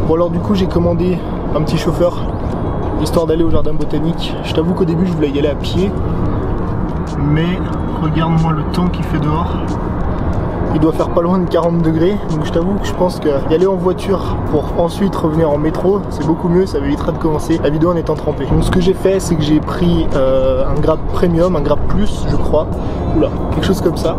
Bon alors du coup j'ai commandé un petit chauffeur histoire d'aller au jardin botanique. Je t'avoue qu'au début je voulais y aller à pied, mais regarde-moi le temps qu'il fait dehors. Il doit faire pas loin de 40 degrés, donc je t'avoue que je pense que y aller en voiture pour ensuite revenir en métro, c'est beaucoup mieux, ça m'évitera de commencer la vidéo en étant trempé. Donc ce que j'ai fait, c'est que j'ai pris un grade premium, un grade plus je crois, oula, quelque chose comme ça,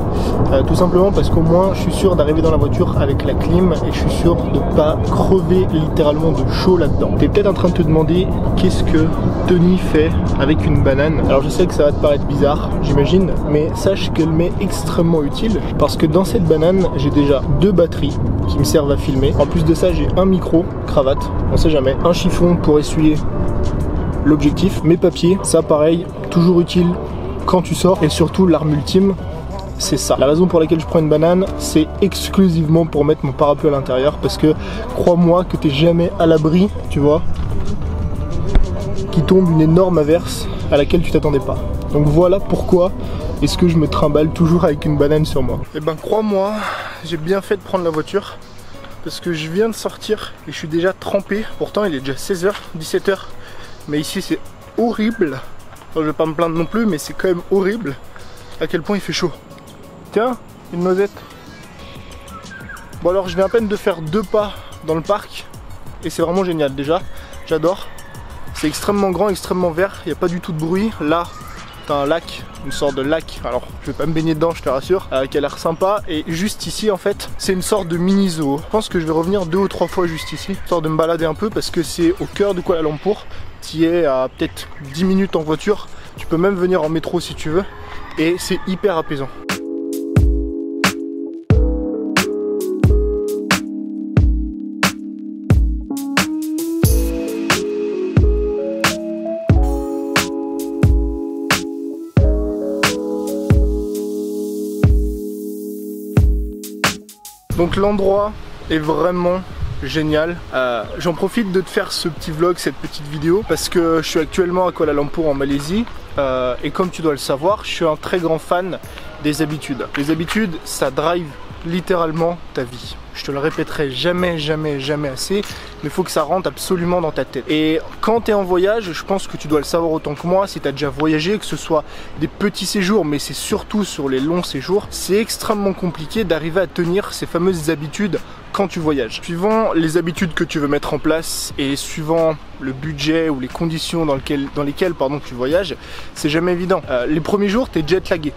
tout simplement parce qu'au moins je suis sûr d'arriver dans la voiture avec la clim et je suis sûr de pas crever littéralement de chaud là-dedans. T'es peut-être en train de te demander qu'est-ce que Tony fait avec une banane. Alors je sais que ça va te paraître bizarre, j'imagine, mais sache qu'elle m'est extrêmement utile parce que dans cette banane, j'ai déjà 2 batteries qui me servent à filmer. En plus de ça, j'ai un micro, cravate, on sait jamais, un chiffon pour essuyer l'objectif, mes papiers, ça pareil, toujours utile quand tu sors, et surtout l'arme ultime, c'est ça. La raison pour laquelle je prends une banane, c'est exclusivement pour mettre mon parapluie à l'intérieur, parce que crois-moi que t'es jamais à l'abri, tu vois, qu'il tombe une énorme averse à laquelle tu t'attendais pas. Donc voilà pourquoi est-ce que je me trimballe toujours avec une banane sur moi. Et ben crois-moi, j'ai bien fait de prendre la voiture parce que je viens de sortir et je suis déjà trempé. Pourtant il est déjà 16h, 17h, mais ici c'est horrible. Enfin, je vais pas me plaindre non plus, mais c'est quand même horrible à quel point il fait chaud. Tiens, une noisette. Bon alors je viens à peine de faire 2 pas dans le parc et c'est vraiment génial déjà, j'adore. C'est extrêmement grand, extrêmement vert, il n'y a pas du tout de bruit. Là, t'as un lac, une sorte de lac, alors je vais pas me baigner dedans je te rassure, qui a l'air sympa, et juste ici en fait c'est une sorte de mini zoo. Je pense que je vais revenir 2 ou 3 fois juste ici, histoire de me balader un peu parce que c'est au cœur de Kuala Lumpur, tu y es à peut-être 10 minutes en voiture, tu peux même venir en métro si tu veux, et c'est hyper apaisant. Donc l'endroit est vraiment génial. J'en profite de te faire ce petit vlog, cette petite vidéo, parce que je suis actuellement à Kuala Lumpur en Malaisie et comme tu dois le savoir, je suis un très grand fan des habitudes. Les habitudes, ça drive littéralement ta vie. Je te le répéterai jamais, jamais, jamais assez, mais il faut que ça rentre absolument dans ta tête. Et quand tu es en voyage, je pense que tu dois le savoir autant que moi, si tu as déjà voyagé, que ce soit des petits séjours, mais c'est surtout sur les longs séjours, c'est extrêmement compliqué d'arriver à tenir ces fameuses habitudes quand tu voyages. Suivant les habitudes que tu veux mettre en place et suivant le budget ou les conditions dans lesquelles tu voyages, c'est jamais évident. Les premiers jours, tu es jet lagué.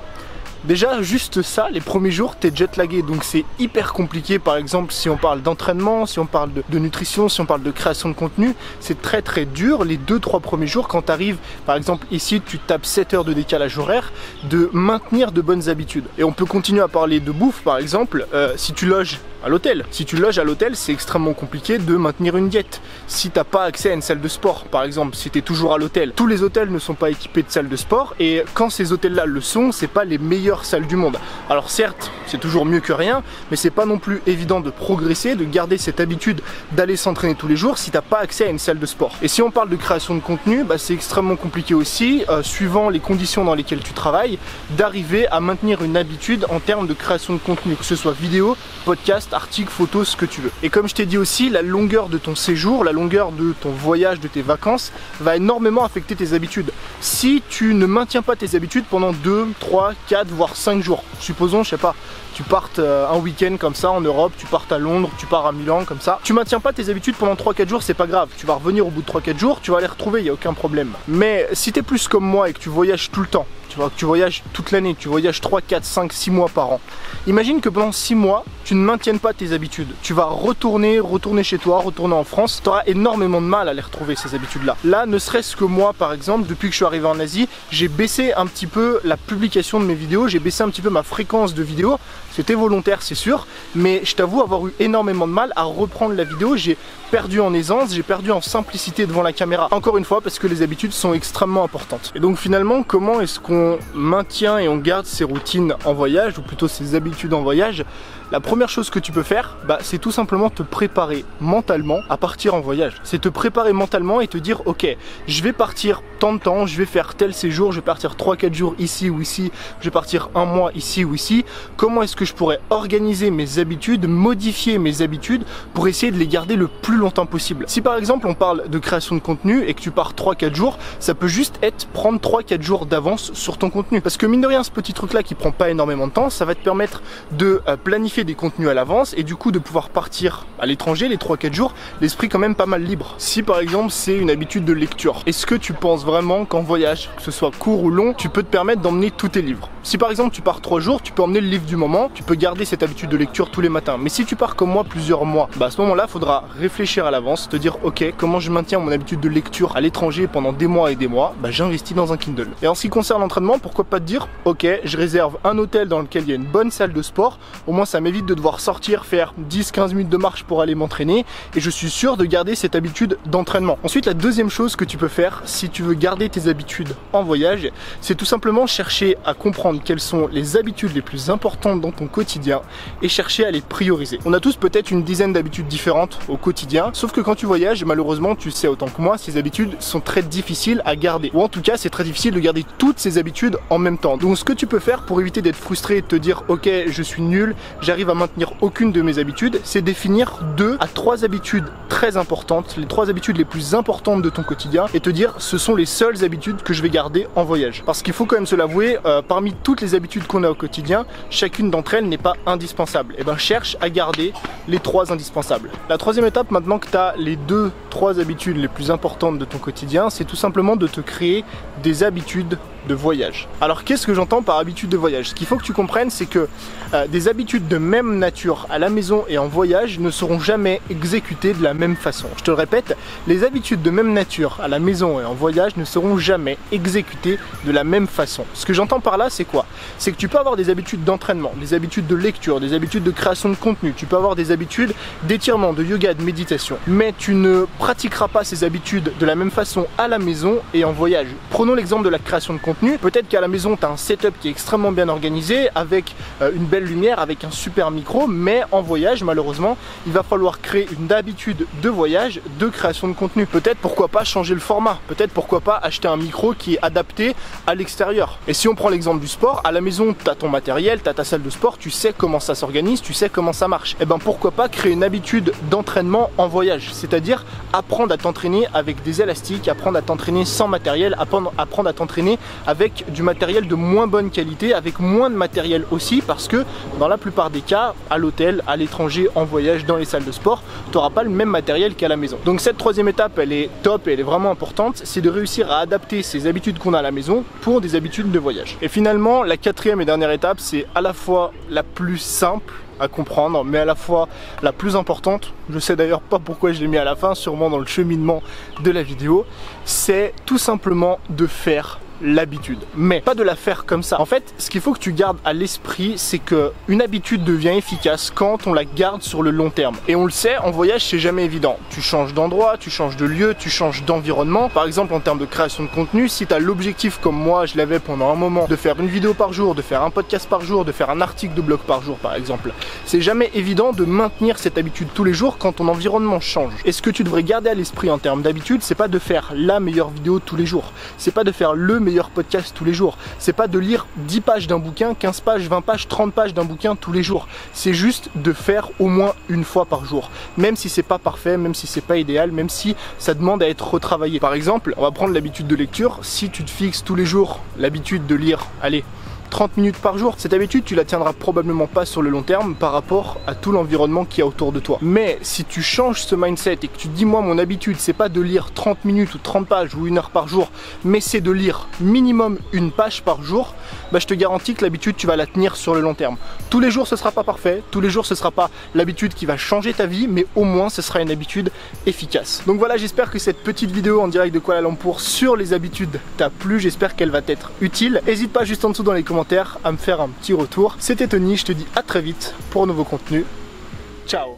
Déjà juste ça, les premiers jours t'es jet lagué, donc c'est hyper compliqué. Par exemple si on parle d'entraînement, si on parle de nutrition, si on parle de création de contenu, c'est très très dur les 2-3 premiers jours quand t'arrives, par exemple ici tu tapes 7 heures de décalage horaire, de maintenir de bonnes habitudes. Et on peut continuer à parler de bouffe par exemple, si tu loges à l'hôtel. Si tu loges à l'hôtel, c'est extrêmement compliqué de maintenir une diète. Si t'as pas accès à une salle de sport, par exemple, si t'es toujours à l'hôtel, tous les hôtels ne sont pas équipés de salles de sport et quand ces hôtels-là le sont, c'est pas les meilleures salles du monde. Alors certes, c'est toujours mieux que rien, mais c'est pas non plus évident de progresser, de garder cette habitude d'aller s'entraîner tous les jours si t'as pas accès à une salle de sport. Et si on parle de création de contenu, bah, c'est extrêmement compliqué aussi, suivant les conditions dans lesquelles tu travailles, d'arriver à maintenir une habitude en termes de création de contenu, que ce soit vidéo, podcast, articles, photos, ce que tu veux. Et comme je t'ai dit aussi, la longueur de ton séjour, la longueur de ton voyage, de tes vacances, va énormément affecter tes habitudes. Si tu ne maintiens pas tes habitudes pendant 2, 3, 4, voire 5 jours, supposons, je sais pas, tu partes un week-end comme ça en Europe, tu partes à Londres, tu pars à Milan comme ça, tu maintiens pas tes habitudes pendant 3-4 jours, c'est pas grave, tu vas revenir au bout de 3-4 jours, tu vas les retrouver, il n'y a aucun problème. Mais si t'es plus comme moi et que tu voyages tout le temps, tu vois, que tu voyages toute l'année, tu voyages 3, 4, 5, 6 mois par an, imagine que pendant 6 mois, tu ne maintiennes pas tes habitudes, tu vas retourner chez toi, retourner en France, tu auras énormément de mal à les retrouver ces habitudes-là. Là, ne serait-ce que moi par exemple, depuis que je suis arrivé en Asie, j'ai baissé un petit peu la publication de mes vidéos, j'ai baissé un petit peu ma fréquence de vidéos, c'était volontaire c'est sûr, mais je t'avoue avoir eu énormément de mal à reprendre la vidéo, j'ai perdu en aisance, j'ai perdu en simplicité devant la caméra, encore une fois parce que les habitudes sont extrêmement importantes. Et donc finalement, comment est-ce qu'on maintient et on garde ces routines en voyage, ou plutôt ces habitudes en voyage? La première chose que tu peux faire, c'est tout simplement te préparer mentalement à partir en voyage. C'est te préparer mentalement et te dire ok, je vais partir tant de temps, je vais faire tel séjour, je vais partir 3-4 jours ici ou ici, je vais partir un mois ici ou ici. Comment est-ce que je pourrais organiser mes habitudes, modifier mes habitudes pour essayer de les garder le plus longtemps possible. Si par exemple on parle de création de contenu et que tu pars 3-4 jours, ça peut juste être prendre 3-4 jours d'avance sur ton contenu. Parce que mine de rien, ce petit truc là qui prend pas énormément de temps, ça va te permettre de planifier des contenus à l'avance et du coup de pouvoir partir à l'étranger les 3-4 jours, l'esprit quand même pas mal libre. Si par exemple c'est une habitude de lecture, est-ce que tu penses vraiment qu'en voyage, que ce soit court ou long, tu peux te permettre d'emmener tous tes livres? Si par exemple tu pars 3 jours, tu peux emmener le livre du moment, tu peux garder cette habitude de lecture tous les matins. Mais si tu pars comme moi plusieurs mois, à ce moment là il faudra réfléchir à l'avance, te dire ok, comment je maintiens mon habitude de lecture à l'étranger pendant des mois et des mois, j'investis dans un Kindle. Et en ce qui concerne l'entraînement, pourquoi pas te dire ok, je réserve un hôtel dans lequel il y a une bonne salle de sport, au moins ça m'évite de devoir sortir, faire 10-15 minutes de marche pour aller m'entraîner et je suis sûr de garder cette habitude d'entraînement. Ensuite, la deuxième chose que tu peux faire si tu veux garder tes habitudes en voyage, c'est tout simplement chercher à comprendre quelles sont les habitudes les plus importantes dans ton quotidien et chercher à les prioriser. On a tous peut-être une dizaine d'habitudes différentes au quotidien, sauf que quand tu voyages, malheureusement, tu sais autant que moi, ces habitudes sont très difficiles à garder. Ou en tout cas, c'est très difficile de garder toutes ces habitudes en même temps. Donc ce que tu peux faire pour éviter d'être frustré et de te dire ok, je suis nul, j'arrive à maintenir aucune de mes habitudes, c'est définir 2 à 3 habitudes très importantes, les 3 habitudes les plus importantes de ton quotidien et te dire ce sont les seules habitudes que je vais garder en voyage. Parce qu'il faut quand même se l'avouer, parmi toutes les habitudes qu'on a au quotidien, chacune d'entre elles n'est pas indispensable. Et cherche à garder les 3 indispensables. La troisième étape, maintenant que tu as les 2-3 habitudes les plus importantes de ton quotidien, c'est tout simplement de te créer des habitudes de voyage. Alors qu'est-ce que j'entends par habitude de voyage? Ce qu'il faut que tu comprennes, c'est que des habitudes de même nature à la maison et en voyage ne seront jamais exécutées de la même façon. Je te le répète, les habitudes de même nature à la maison et en voyage ne seront jamais exécutées de la même façon. Ce que j'entends par là, c'est quoi? C'est que tu peux avoir des habitudes d'entraînement, des habitudes de lecture, des habitudes de création de contenu, tu peux avoir des habitudes d'étirement, de yoga, de méditation, mais tu ne pratiqueras pas ces habitudes de la même façon à la maison et en voyage. Prenons l'exemple de la création de contenu. Peut-être qu'à la maison tu as un setup qui est extrêmement bien organisé avec une belle lumière, avec un super micro, mais en voyage malheureusement il va falloir créer une habitude de voyage de création de contenu. Peut-être pourquoi pas changer le format, peut-être pourquoi pas acheter un micro qui est adapté à l'extérieur. Et si on prend l'exemple du sport, à la maison tu as ton matériel, tu as ta salle de sport, tu sais comment ça s'organise, tu sais comment ça marche. Et pourquoi pas créer une habitude d'entraînement en voyage, c'est-à-dire apprendre à t'entraîner avec des élastiques, apprendre à t'entraîner sans matériel, apprendre à t'entraîner avec du matériel de moins bonne qualité, avec moins de matériel aussi, parce que dans la plupart des cas, à l'hôtel, à l'étranger, en voyage, dans les salles de sport, tu n'auras pas le même matériel qu'à la maison. Donc cette troisième étape, elle est top et elle est vraiment importante, c'est de réussir à adapter ces habitudes qu'on a à la maison pour des habitudes de voyage. Et finalement, la quatrième et dernière étape, c'est à la fois la plus simple à comprendre, mais à la fois la plus importante. Je sais d'ailleurs pas pourquoi je l'ai mis à la fin, sûrement dans le cheminement de la vidéo. C'est tout simplement de faire l'habitude, mais pas de la faire comme ça. En fait, ce qu'il faut que tu gardes à l'esprit, c'est que une habitude devient efficace quand on la garde sur le long terme. Et on le sait, en voyage, c'est jamais évident. Tu changes d'endroit, tu changes de lieu, tu changes d'environnement. Par exemple, en termes de création de contenu, si tu as l'objectif, comme moi, je l'avais pendant un moment, de faire une vidéo par jour, de faire un podcast par jour, de faire un article de blog par jour, par exemple, c'est jamais évident de maintenir cette habitude tous les jours quand ton environnement change. Et ce que tu devrais garder à l'esprit en termes d'habitude, c'est pas de faire la meilleure vidéo tous les jours. C'est pas de faire le meilleur podcast tous les jours. C'est pas de lire 10 pages d'un bouquin, 15 pages, 20 pages, 30 pages d'un bouquin tous les jours. C'est juste de faire au moins une fois par jour. Même si c'est pas parfait, même si c'est pas idéal, même si ça demande à être retravaillé. Par exemple, on va prendre l'habitude de lecture. Si tu te fixes tous les jours l'habitude de lire, allez, 30 minutes par jour, cette habitude tu la tiendras probablement pas sur le long terme par rapport à tout l'environnement qu'il y a autour de toi. Mais si tu changes ce mindset et que tu te dis moi mon habitude c'est pas de lire 30 minutes ou 30 pages ou 1 heure par jour, mais c'est de lire minimum une page par jour, je te garantis que l'habitude tu vas la tenir sur le long terme. Tous les jours ce sera pas parfait, tous les jours ce sera pas l'habitude qui va changer ta vie, mais au moins ce sera une habitude efficace. Donc voilà, j'espère que cette petite vidéo en direct de Kuala Lumpur sur les habitudes t'a plu, j'espère qu'elle va t'être utile. N'hésite pas juste en dessous dans les commentaires à me faire un petit retour. C'était Tony, je te dis à très vite pour un nouveau contenu. Ciao.